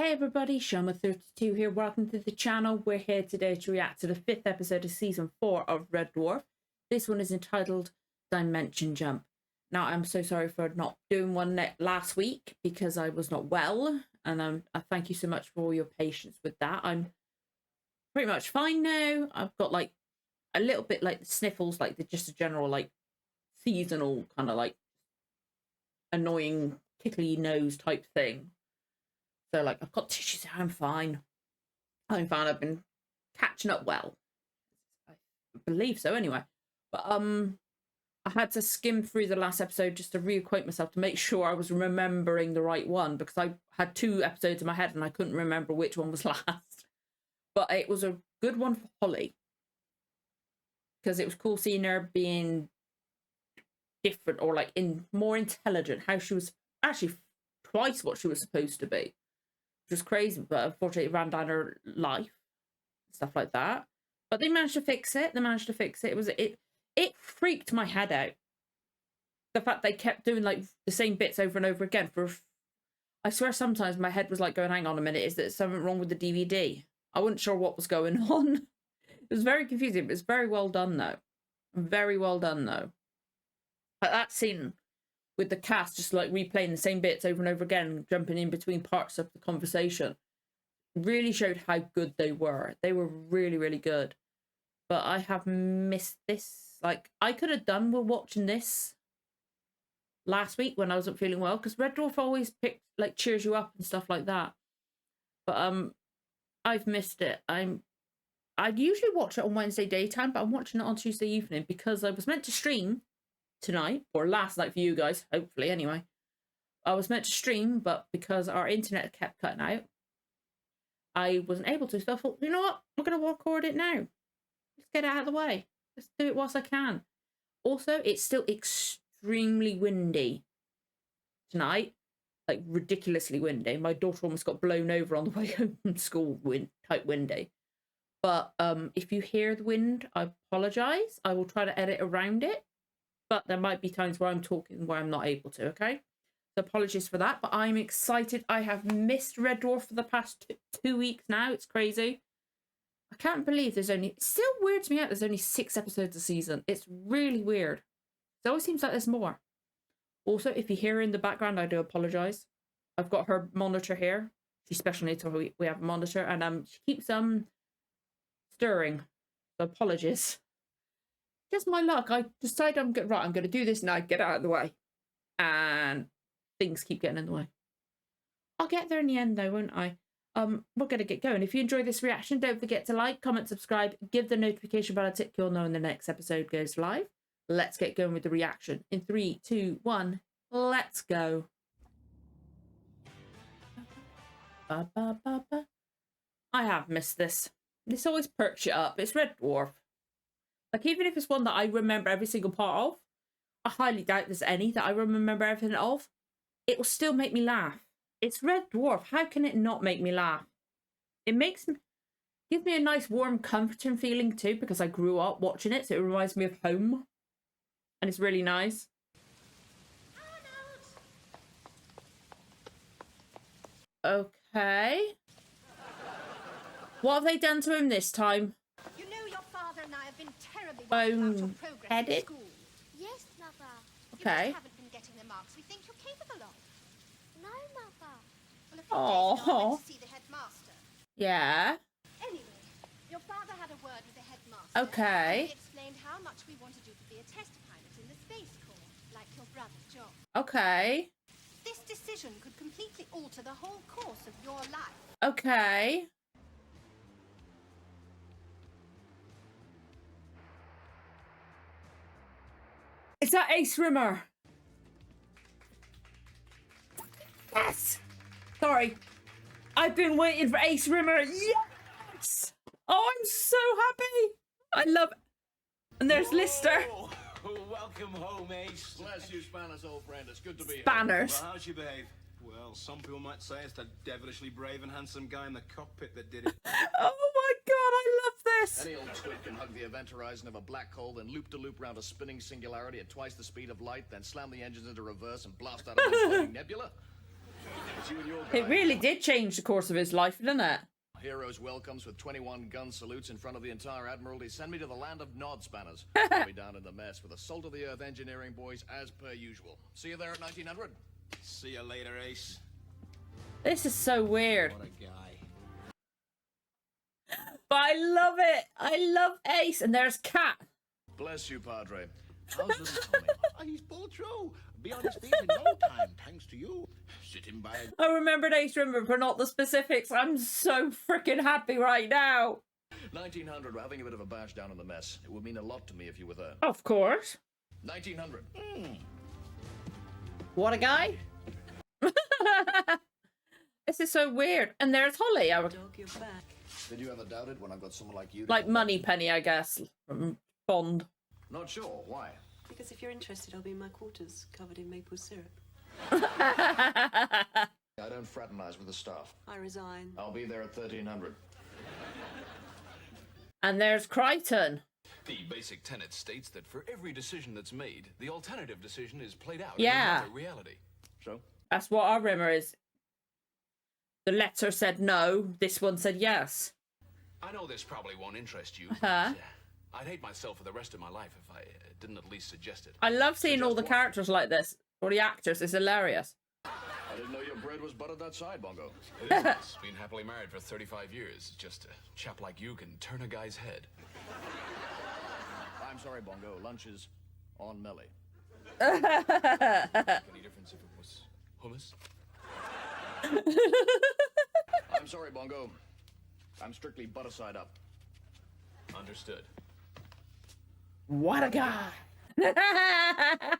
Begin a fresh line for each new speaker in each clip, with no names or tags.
Hey everybody, Shama32 here. Welcome to the channel. We're here today to react to the 5th episode of Season 4 of Red Dwarf. This one is entitled Dimension Jump. Now, I'm so sorry for not doing one last week because I was not well. And I thank you so much for all your patience with that. I'm pretty much fine now. I've got like a little bit like the sniffles, like just a general like seasonal kind of like annoying tickly nose type thing. So, like, I've got tissues. I'm fine. I've been catching up well. I believe so, anyway. But, I had to skim through the last episode just to reacquaint myself to make sure I was remembering the right one, because I had 2 episodes in my head and I couldn't remember which one was last. But it was a good one for Holly, because it was cool seeing her being different or, like, more intelligent. How she was actually twice what she was supposed to be. Was crazy, but unfortunately it ran down her life, stuff like that. But they managed to fix it. It freaked my head out. The fact they kept doing like the same bits over and over again I swear sometimes my head was like going, hang on a minute, is there something wrong with the DVD? I wasn't sure what was going on. It was very confusing, but it's very well done though. Very well done though. But that scene with the cast just like replaying the same bits over and over again, jumping in between parts of the conversation, really showed how good they were. They were really, really good. But I have missed this. Like, I could have done with watching this last week when I wasn't feeling well, because Red Dwarf always cheers you up and stuff like that. But I've missed it. I'd usually watch it on Wednesday daytime, but I'm watching it on Tuesday evening because I was meant to stream tonight, or last night for you guys, hopefully anyway. I was meant to stream, but because our internet kept cutting out, I wasn't able to. So I thought, you know what, I'm going to record it now. Let's get it out of the way. Let's do it whilst I can. Also, it's still extremely windy tonight, like ridiculously windy. My daughter almost got blown over on the way home from school, type windy. But if you hear the wind, I apologise. I will try to edit around it. But there might be times where I'm talking where I'm not able to, okay? So apologies for that, but I'm excited. I have missed Red Dwarf for the past 2 weeks now. It's crazy. I can't believe it still weirds me out there's only 6 episodes a season. It's really weird. It always seems like there's more. Also, if you hear her in the background, I do apologise. I've got her monitor here. She's special needs, so we have a monitor, and she keeps stirring. So apologies. Just my luck. I decided I'm going to do this now, get out of the way. And things keep getting in the way. I'll get there in the end though, won't I? We're going to get going. If you enjoyed this reaction, don't forget to like, comment, subscribe, give the notification bell a tick. You'll know when the next episode goes live. Let's get going with the reaction. In 3, 2, 1, let's go. Ba, ba, ba, ba. I have missed this. This always perks you up. It's Red Dwarf. Like, even if it's one that I remember every single part of, I highly doubt there's any that I remember everything of, it will still make me laugh. It's Red Dwarf. How can it not make me laugh? It gives me a nice, warm, comforting feeling too, because I grew up watching it, so it reminds me of home. And it's really nice. Arnold! Okay. What have they done to him this time?
You know your father and I have been terribly worried about your progress at school.
Yes, Mother.
Okay.
You haven't been getting the marks we think you're capable of.
No, Mother.
Well, a few days ago, I went to see the headmaster.
Yeah.
Anyway, your father had a word with the headmaster.
Okay.
And he explained how much we wanted you to be a test pilot in the Space Corps, like your brother John.
Okay.
This decision could completely alter the whole course of your life.
Okay. Is that Ace Rimmer? Yes! Sorry. I've been waiting for Ace Rimmer. Yes! Oh, I'm so happy. I love it. And there's Lister.
Welcome home, Ace.
Bless you, Spanners, old friend. It's good to be here.
Spanners.
Well, how'd you behave? Well, some people might say it's the devilishly brave and handsome guy in the cockpit that did it.
Oh my god, I love this.
Any old twit can hug the event horizon of a black hole, then loop-to-loop round a spinning singularity at twice the speed of light, then slam the engines into reverse and blast out of a floating nebula. It's you and your guy.
It really did change the course of his life, didn't it?
Heroes welcomes with 21 gun salutes in front of the entire Admiralty. Send me to the land of nod spanners. I'll be down in the mess with the salt of the earth engineering boys as per usual. See you there at 1900.
See you later, Ace.
This is so weird.
What a guy.
But I love it. I love Ace. And there's Cat.
Bless you, Padre. How's little Tommy?
He's pulled through. Be on his feet in no time, thanks to you. Sitting by a...
I remembered Ace Rimmer, but not the specifics. I'm so freaking happy right now.
1900, we're having a bit of a bash down in the mess. It would mean a lot to me if you were there.
Of course.
1900.
What a guy. This is so weird. And there's Holly.
Dog, you're back.
Did you ever doubt it when I've got someone like you?
Like Moneypenny, I guess, from Bond.
Not sure. Why?
Because if you're interested, I'll be in my quarters, covered in maple syrup.
I don't fraternize with the staff.
I resign.
I'll be there at 1300.
And there's Crichton.
The basic tenet states that for every decision that's made, the alternative decision is played out
Yeah.
in another reality.
So?
That's what our Rimmer is. The letter said no. This one said yes.
I know this probably won't interest you.
Uh-huh.
But, I'd hate myself for the rest of my life if I didn't at least suggest it.
I love seeing all the
Suggest what?
characters like this. Or the actors. It's hilarious.
I didn't know your bread was buttered that side, Bongo.
It is nice. Been happily married for 35 years. Just a chap like you can turn a guy's head.
I'm sorry, Bongo. Lunch is on Melly.
Any difference if it was hummus?
I'm sorry, Bongo. I'm strictly butter side up.
Understood.
What a guy. I'm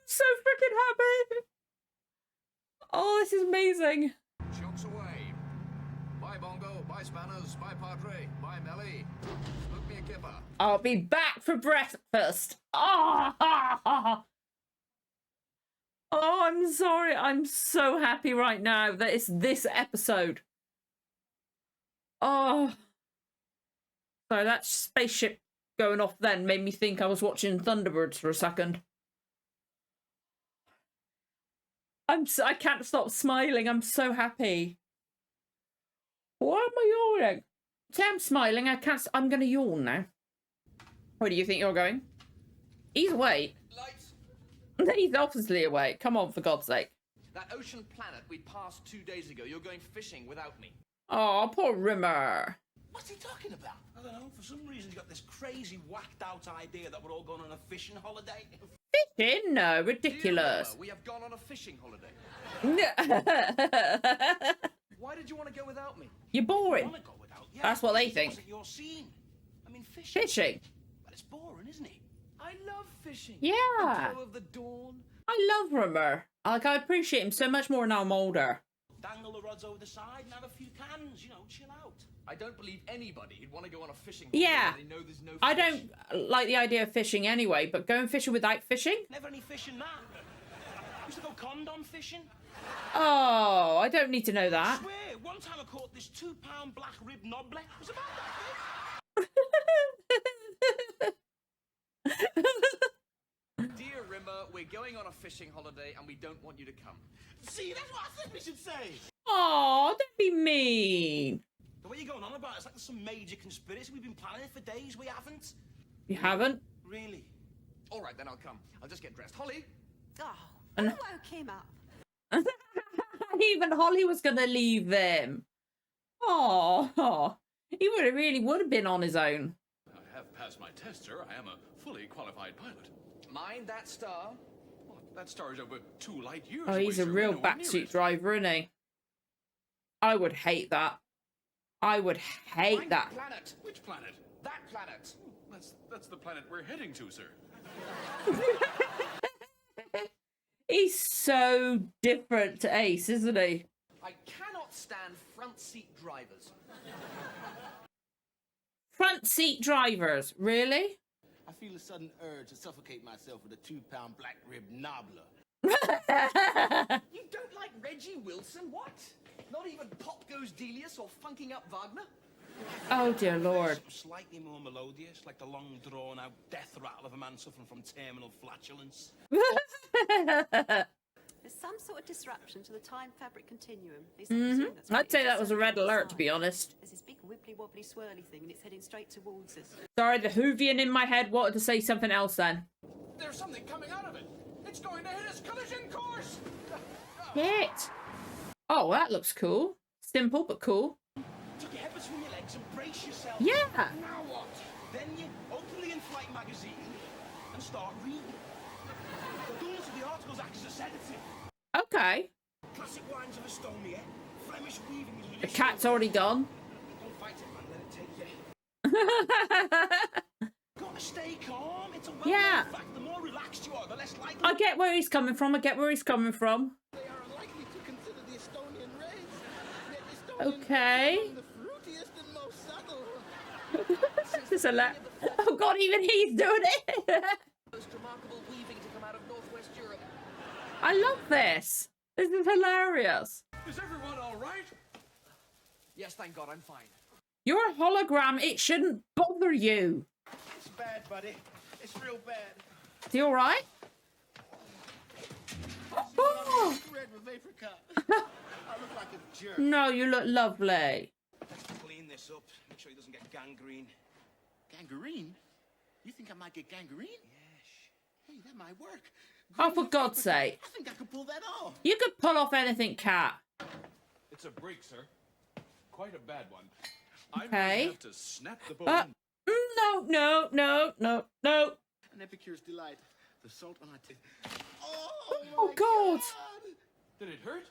so freaking happy. Oh, this is amazing.
Chokes away. Bye, Bongo. Bye, Spanners. Bye, Padre. Bye, Melly. Smoke me a kipper.
I'll be back for breakfast. Oh, oh, I'm sorry. I'm so happy right now that it's this episode. Oh. Sorry, that spaceship going off then made me think I was watching Thunderbirds for a second. I can't stop smiling. I'm so happy. Why am I yawning? See, I'm smiling. I'm going to yawn now. Where do you think you're going? He's awake.
Lights.
He's obviously awake. Come on, for God's sake.
That ocean planet we passed 2 days ago, you're going fishing without me.
Oh, poor Rimmer.
What's he talking about? I don't know. For some reason, he's got this crazy, whacked-out idea that we're all going on a fishing holiday.
Fishing? No,
Dear
ridiculous.
Rimmer, we have gone on a fishing holiday. Why did you want to go without me?
You're
I
boring.
want to go without you.
That's what they
It
think.
wasn't your scene. I mean, fishing.
Fishing?
Well, it's boring, isn't it?
I love fishing.
Yeah.
The glow of the dawn.
I love Rimmer. Like, I appreciate him so much more now I'm older.
Dangle the rods over the side and have a few cans, you know, chill out.
I don't believe anybody who'd want to go on a fishing holiday
Yeah.
when they know there's no fish.
I don't like the idea of fishing anyway, but going fishing without fishing?
Never any fishing that. Used to go condom fishing.
Oh, I don't need to know that.
Swear, one time I caught this 2-pound black rib nobbler. It was about that
Dear Rimmer, we're going on a fishing holiday and we don't want you to come.
big. See, that's what I think we should say.
Oh, don't be mean.
The way you're going on about it's like there's some major conspiracy. We've been planning it for days. We haven't.
You haven't?
Really?
All right, then I'll come. I'll just get dressed. Holly?
Oh,
And-
I woke him up.
Even Holly was going to leave them. Oh, he really would have been on his own.
I have passed my test, sir. I am a fully qualified pilot.
Mind that star?
Well, that star is over 2 light years.
Oh,
away,
he's a
sir. We're
real
nowhere near
backseat
it.
driver, isn't he? I would hate that. I would hate
Mind
that.
the planet.
Which planet?
That planet.
That's the planet we're heading to, sir.
He's so different to Ace, isn't he?
I cannot stand front seat drivers.
Front seat drivers, really?
I feel a sudden urge to suffocate myself with a 2-pound black rib nobbler.
You don't like Reggie Wilson? What? Not even Pop Goes Delius or Funking Up Wagner?
Oh, dear Lord.
Something slightly more melodious, like the long drawn-out death rattle of a man suffering from terminal flatulence.
There's some sort of disruption to the time fabric continuum. At least I presume that's what
I'd
it
say
is.
that was a red
Certainly
alert, to be
inside.
honest.
There's this big wibbly wobbly swirly thing and it's heading straight towards us.
Sorry, the Whovian in my head wanted to say something else then.
There's something coming out of it. It's going to hit us collision course.
Shit. Oh, that looks cool. Simple, but cool.
Take your head between your legs and brace yourself.
Yeah.
Now what? Then you open the in-flight magazine and start reading. The goals of the articles act as a sedative.
Okay.
Classic wines of Estonia, Flemish weaving.
The cat's already gone.
Don't fight it, man. Let it take you. Gotta stay calm. It's a well-known
Yeah.
fact. The more relaxed you are, the less likely
I get where he's coming from. I get where he's coming from.
they are unlikely to consider the Estonian race. Yet Estonian
Okay.
is the fruitiest and most subtle.
This is oh god, even he's doing it.
Most remarkable weaving to come out of Northwest Europe.
I love this. This is hilarious.
Is everyone all right? Yes, thank God, I'm fine.
You're a hologram. It shouldn't bother you.
It's bad, buddy. It's real bad.
Is he all right? Oh.
Red with apricot. I look like a jerk.
No, you look lovely.
Clean this up. Make sure he doesn't get gangrene.
Gangrene? You think I might get gangrene?
Yes.
Hey, that might work.
Oh, for God's sake.
I think I could pull that off.
You could pull off anything, Cat.
It's a break, sir. Quite a bad one. I
Okay.
might have to snap the bone.
No.
An epicure's delight. The salt on our teeth.
Oh, God.
Did it hurt?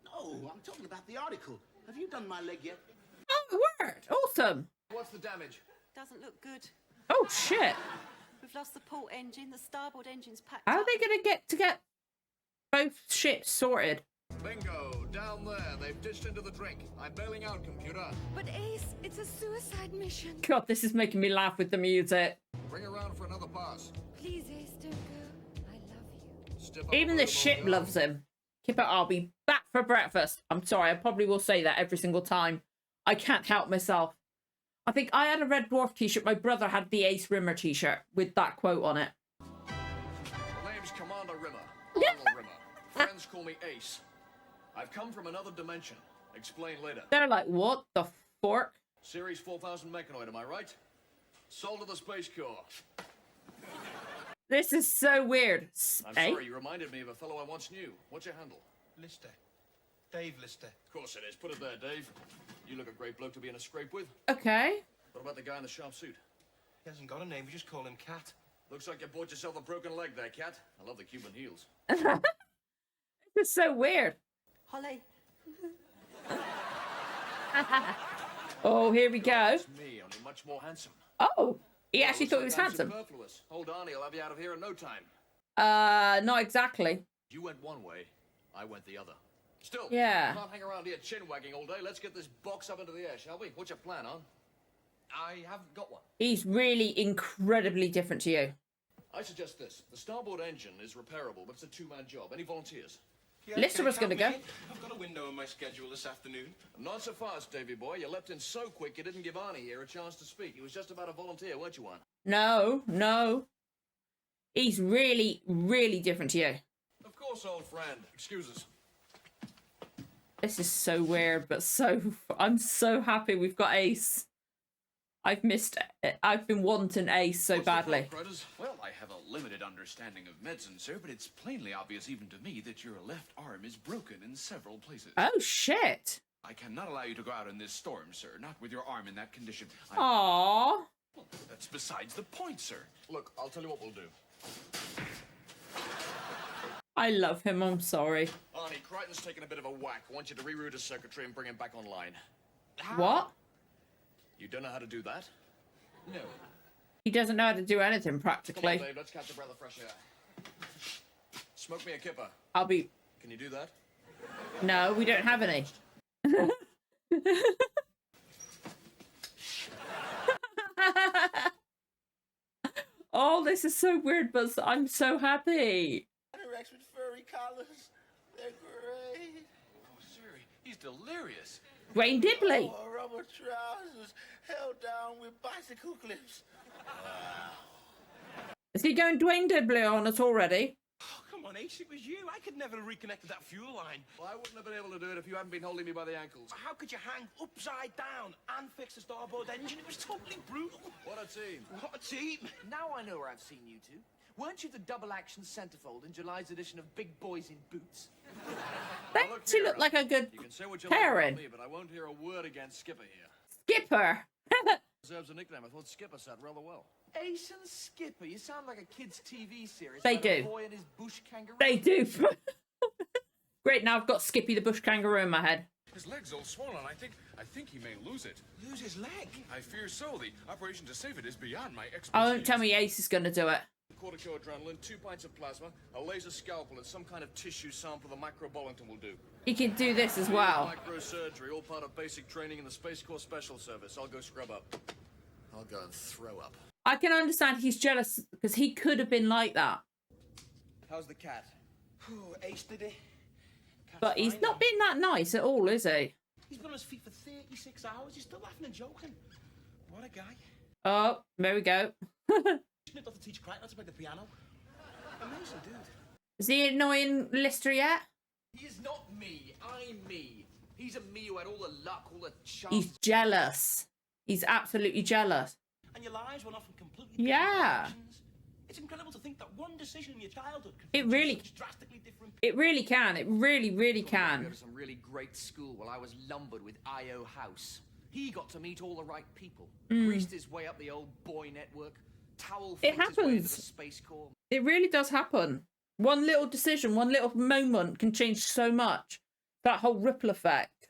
No, I'm talking about the article. Have you done my leg yet?
Oh, word. Awesome.
What's the damage?
Doesn't look good.
Oh, shit.
We've lost the port engine, the starboard engine's packed
How are
up.
they going to get both ships sorted?
Bingo, down there. They've dished into the drink. I'm bailing out, computer.
But Ace, it's a suicide mission.
God, this is making me laugh with the music.
Bring her around for another pass.
Please, Ace, don't go. I love you.
Stiff
Even the ship loves him. Kipper, I'll be back for breakfast. I'm sorry, I probably will say that every single time. I can't help myself. I think I had a Red Dwarf t-shirt. My brother had the Ace Rimmer t-shirt with that quote on it.
The name's Commander Rimmer. Arnold Rimmer. Friends call me Ace. I've come from another dimension. Explain later.
They're like, what the fork?
Series 4000 mechanoid, am I right? Sold to the Space Corps.
This is so weird.
I'm
Eh?
sorry, you reminded me of a fellow I once knew. What's your handle?
Lister. Dave Lister.
Of course it is. Put it there, Dave. You look a great bloke to be in a scrape with.
Okay.
What about the guy in the sharp suit?
He hasn't got a name. We just call him Cat.
Looks like you bought yourself a broken leg there, cat. I love the Cuban heels.
This is so weird.
Holly,
Oh, here we go.
It's me, only much more handsome.
Oh, he actually
Looks
thought
like
he was
I'm
handsome.
superfluous. Old Arnie will have you out of here in no time.
Not exactly.
You went one way, I went the other. Still,
Yeah.
can't hang around here chin-wagging all day. Let's get this box up into the air, shall we? What's your plan, huh?
I haven't got one.
He's really incredibly different to you.
I suggest this. The starboard engine is repairable, but it's a two-man job. Any volunteers?
Yeah,
Lister was
count
gonna
me
go.
in. I've got a window in my schedule this afternoon.
Not so fast, Davy boy. You leapt in so quick you didn't give Arnie here a chance to speak. He was just about a volunteer, weren't you, one?
No. He's really, really different to you.
Of course, old friend. Excuse us.
This is so weird, but I'm so happy we've got Ace. I've missed it. I've been wanting Ace so
What's the
badly.
fault, Critters?
Well, I have a limited understanding of medicine, sir, but it's plainly obvious even to me that your left arm is broken in several places.
Oh, shit.
I cannot allow you to go out in this storm, sir, not with your arm in that condition.
Aww.
That's besides the point, sir.
Look, I'll tell you what we'll do.
I love him. I'm sorry.
Arnie, Crichton's taken a bit of a whack. I want you to reroute his circuitry and bring him back online.
What?
You don't know how to do that?
No.
He doesn't know how to do anything
Come on,
practically.
Dave, let's catch a breath of fresh air. Smoke me a kipper.
I'll be.
Can you do that?
No, we don't have any. Oh, this is so weird, but I'm so happy.
Anorex with furry collars. They're great.
Oh, sir, he's delirious.
Dwayne Dibley.
Oh, rubber trousers held down with bicycle clips.
Is he going Dwayne Dibley on us already?
Oh, come on, Ace, it was you. I could never have reconnected that fuel line.
Well, I wouldn't have been able to do it if you hadn't been holding me by the ankles.
How could you hang upside down and fix the starboard engine? It was totally brutal.
What a team.
What a team.
Now I know where I've seen you two. Weren't you the double-action centerfold in July's edition of Big Boys in Boots?
They actually look like a good
You can say what you
pairing.
like about me, but I won't hear a word against Skipper here.
Skipper.
Deserves a nickname. I thought Skipper sat rather well.
Ace and Skipper, you sound like a kid's TV series.
They
about a
do.
boy and his bush kangaroo.
They do. Great, now I've got Skippy the bush kangaroo in my head.
His leg's all swollen. I think he may lose it.
Lose his leg.
I fear so. The operation to save it is beyond my expertise.
Oh, don't tell me Ace is going to do it.
Cortico adrenaline, 2 pints of plasma, a laser scalpel, and some kind of tissue sample the microbollington will do.
He can do this as well.
Microsurgery, all part of basic training in the Space Corps Special Service. I'll go scrub up. I'll go and throw up.
I can understand he's jealous because he could have been like that.
How's the cat?
Oh, Ace did it.
But he's not been that nice at all, is he?
He's been on his feet for 36 hours. He's still laughing and joking. What a guy.
Oh, there we go.
Snipped off to teach Crichton how to play the piano. Amazing dude.
Is he annoying Lister yet?
He is not me. I'm me. He's a me who had all the luck, all the chance.
He's jealous. He's absolutely jealous.
And your lives went off in completely different
Yeah.
directions. It's incredible to think that one decision in your childhood could
It
produce
really-
such drastically different.
It really can. It really, really
Go
can.
to some really great school while I was lumbered with I.O. House. He got to meet all the right people. Greased his way up the old boy network. Towel
It
flicked his way into
happens.
the Space Corps.
It really does happen. One little decision, one little moment can change so much. That whole ripple effect.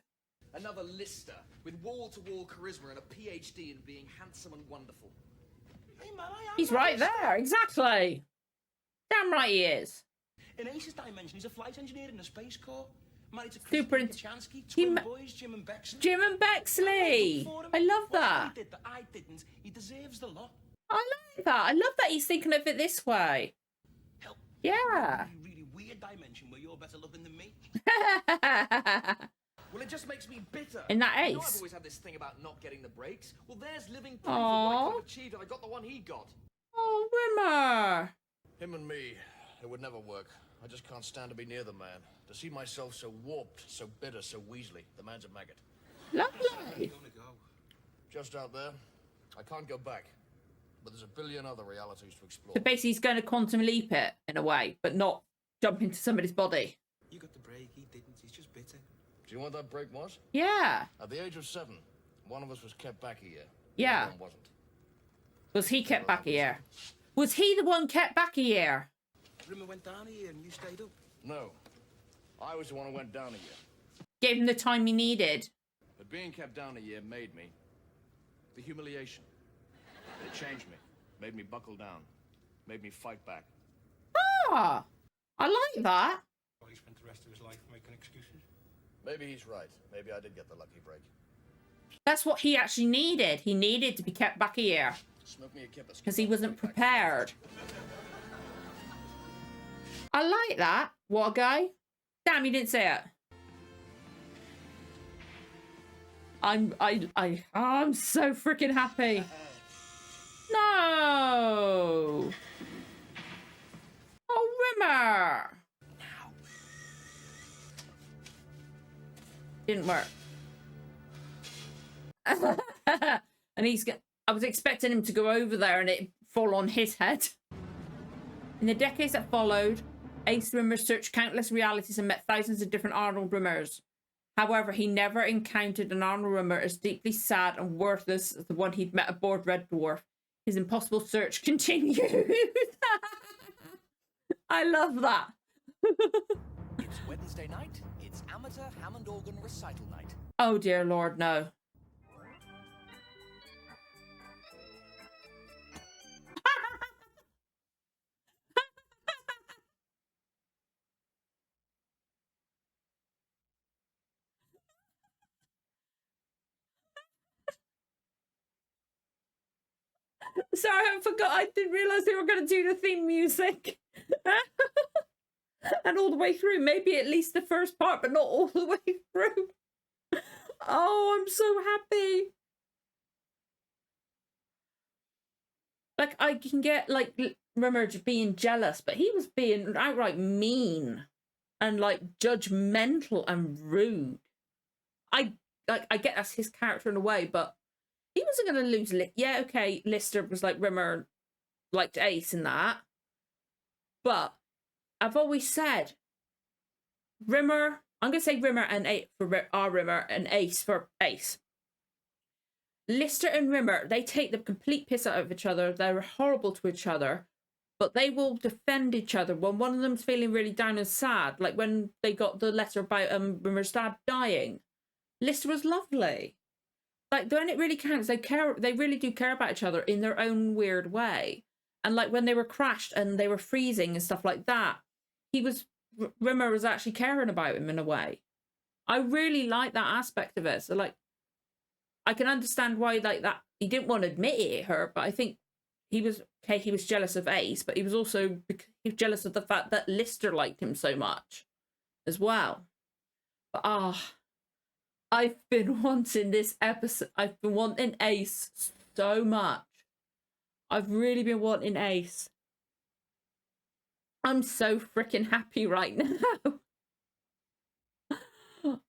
Another Lister with wall-to-wall charisma and a PhD in being handsome and wonderful.
Hey man, I am
He's
that
right
Lister.
there. Exactly. Damn right he is.
In Ace's dimension, he's a flight engineer in the Space Corps. Married to
Super
Christine
int-
Kachansky,
he
twin
ma-
boys, Jim and Bexley.
Jim and Bexley. I love that.
He did that I didn't. He deserves the lot.
I like that. I love that he's thinking of it this way.
Hell,
Yeah.
really weird dimension where you're better looking than me.
Well, it just makes me bitter.
In that
You know, I've
Ace.
always had this thing about not getting the breaks. Well, there's living proof of
Aw.
what I could have achieved if I got the one he got.
Oh, Rimmer.
Him and me, it would never work. I just can't stand to be near the man. To see myself so warped, so bitter, so weaselly. The man's a maggot.
Lovely.
Gonna go.
Just out there, I can't go back. But there's a billion other realities to explore.
So basically he's going to quantum leap it in a way, but not jump into somebody's body.
You got the break, he didn't. He's just bitter.
Do you know what that break was?
Yeah.
At the age of 7, one of us was kept back a year.
Yeah.
The other one wasn't.
Was he kept back a year? Was he the one kept back a year?
Rimmer went down a year and you stayed up.
No. I was the one who went down a year.
Gave him the time he needed.
But being kept down a year made me. The humiliation. It changed me. Made me buckle down. Made me fight back.
Ah, I like that.
Well, he spent the rest of his life making excuses.
Maybe he's right. Maybe I did get the lucky break.
That's what he actually needed. He needed to be kept back a year
Smoke me a kipper.
because he wasn't prepared. I like that. What a guy. Damn, you didn't say it. I'm so freaking happy. No. Oh, Rimmer. Didn't work. And I was expecting him to go over there and it fall on his head. In the decades that followed, Ace Rimmer searched countless realities and met thousands of different Arnold Rimmers. However, he never encountered an Arnold Rimmer as deeply sad and worthless as the one he'd met aboard Red Dwarf. His impossible search continued. I love that.
It's Wednesday night. It's amateur Hammond organ recital night.
Oh dear Lord, no. Sorry, I forgot. I didn't realize they were going to do the theme music. And all the way through. Maybe at least the first part, but not all the way through. Oh, I'm so happy. Like, I can get, like, Rimmer being jealous, but he was being outright mean and, like, judgmental and rude. I get that's his character in a way, but he wasn't going to lose. Yeah, okay, Lister was like Rimmer liked Ace in that, but I've always said Rimmer. I'm going to say Rimmer and Ace for our Rimmer and Ace for Ace. Lister and Rimmer, they take the complete piss out of each other. They're horrible to each other, but they will defend each other when one of them's feeling really down and sad. Like when they got the letter about Rimmer's dad dying. Lister was lovely. Like, when it really counts, they really do care about each other in their own weird way. And like when they were crashed and they were freezing and stuff like that, Rimmer was actually caring about him in a way. I really like that aspect of it. So like, I can understand why like that he didn't want to admit it hurt, but I think he was jealous of Ace, but he was also jealous of the fact that Lister liked him so much as well. But I've been wanting this episode. I've been wanting Ace so much. I've really been wanting Ace. I'm so freaking happy right now.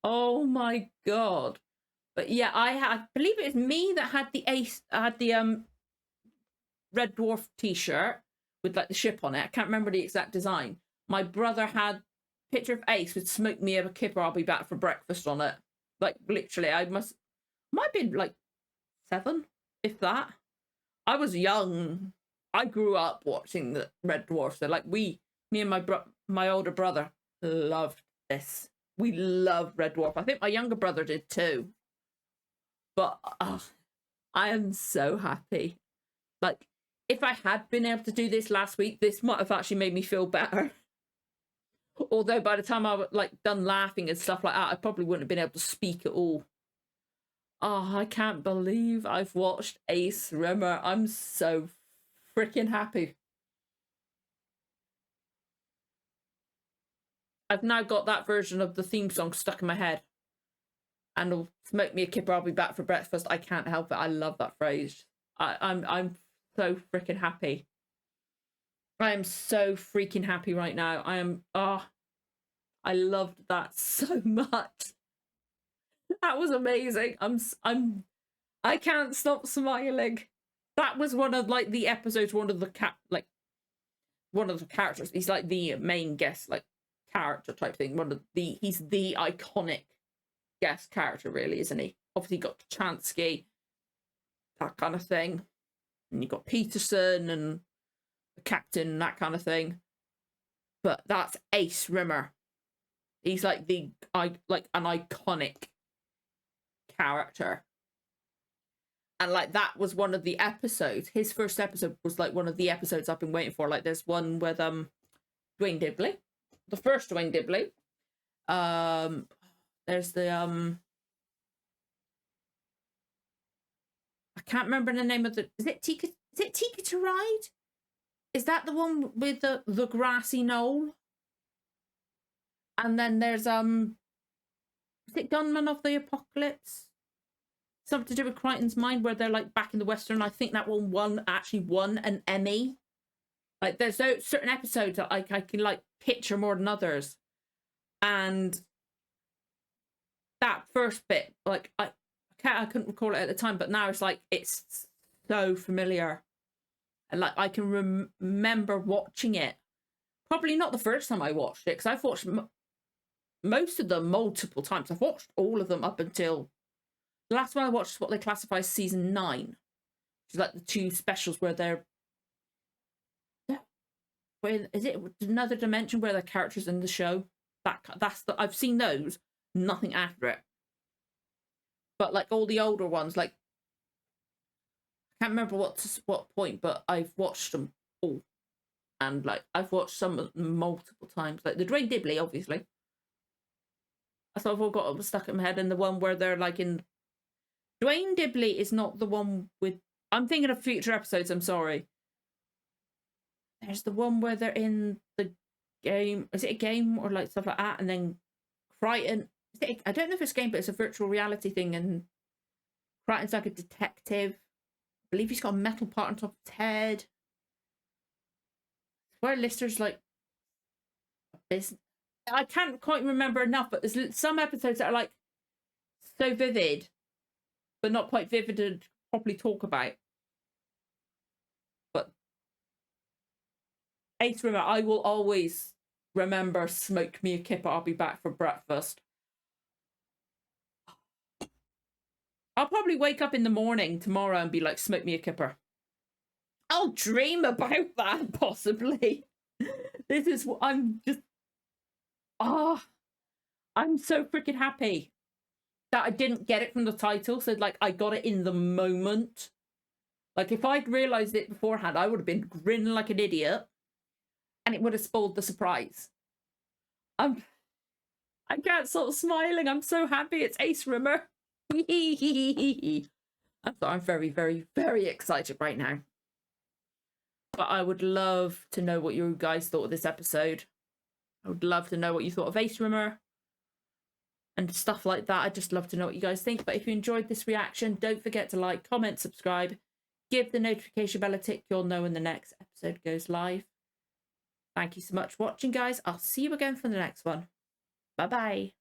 Oh my God. But yeah, I believe it was me that had the Red Dwarf t-shirt with like the ship on it. I can't remember the exact design. My brother had a picture of Ace with "Smoke me a kipper, I'll be back for breakfast" on it. Like literally, might have been like 7, if that. I was young. I grew up watching the Red Dwarf. So like me and my older brother loved this. We loved Red Dwarf. I think my younger brother did too. But I am so happy. Like, if I had been able to do this last week, this might have actually made me feel better. Although by the time I was like done laughing and stuff like that, I probably wouldn't have been able to speak at all. Oh, I can't believe I've watched Ace Rimmer. I'm so freaking happy. I've now got that version of the theme song stuck in my head. And "I'll smoke me a kipper, I'll be back for breakfast." I can't help it. I love that phrase. I'm so freaking happy. I am so freaking happy right now. I loved that so much. That was amazing. I can't stop smiling. That was one of like the episodes, one of the characters. He's like the main guest, like character type thing. He's the iconic guest character, really, isn't he? Obviously got Chansky, that kind of thing. And you've got Peterson and the captain, that kind of thing. But that's Ace Rimmer. He's like an iconic character. And like that was one of the episodes. His first episode was like one of the episodes I've been waiting for. Like there's one with Dwayne Dibley. The first Dwayne Dibley. There's the I can't remember the name of the. Is it Tika to Ride? Is that the one with the grassy knoll? And then there's is it Gunman of the Apocalypse? Something to do with Crichton's Mind, where they're like back in the Western. I think that one actually won an Emmy. Like there's certain episodes that I can like picture more than others. And that first bit, like I couldn't recall it at the time, but now it's like it's so familiar. And like I can remember watching it. Probably not the first time I watched it, because I've watched most of them multiple times. I've watched all of them up until the last one I watched is what they classify as season 9, which is like the 2 specials where they're. Is it Another Dimension where the characters in the show? I've seen those. Nothing after it. But like all the older ones, like I can't remember what point, but I've watched them all, and like I've watched some of them multiple times. Like the Dwayne Dibley, obviously. That's what I've all got stuck in my head, and the one where they're like in. Dwayne Dibley is not the one with. I'm thinking of future episodes. I'm sorry. There's the one where they're in the game. Is it a game or like stuff like that? And then Crichton. I don't know if it's a game, but it's a virtual reality thing, and Crichton's like a detective. believe he's got a metal part on top of his head. Where Lister's like a business. I can't quite remember enough, but there's some episodes that are like so vivid, but not quite vivid to properly talk about. But Ace Rimmer, I will always remember smoke me a kipper, I'll be back for breakfast. I'll probably wake up in the morning tomorrow and be like, smoke me a kipper. I'll dream about that, possibly. This is what I'm just... I'm so freaking happy that I didn't get it from the title. So, like, I got it in the moment. Like, if I'd realised it beforehand, I would have been grinning like an idiot. And it would have spoiled the surprise. I can't stop smiling. I'm so happy it's Ace Rimmer. I'm very, very, very excited right now. But I would love to know what you guys thought of this episode. I would love to know what you thought of Ace Rimmer and stuff like that. I'd just love to know what you guys think. But if you enjoyed this reaction, don't forget to like, comment, subscribe, give the notification bell a tick. You'll know when the next episode goes live. Thank you so much for watching, guys. I'll see you again for the next one. Bye-bye.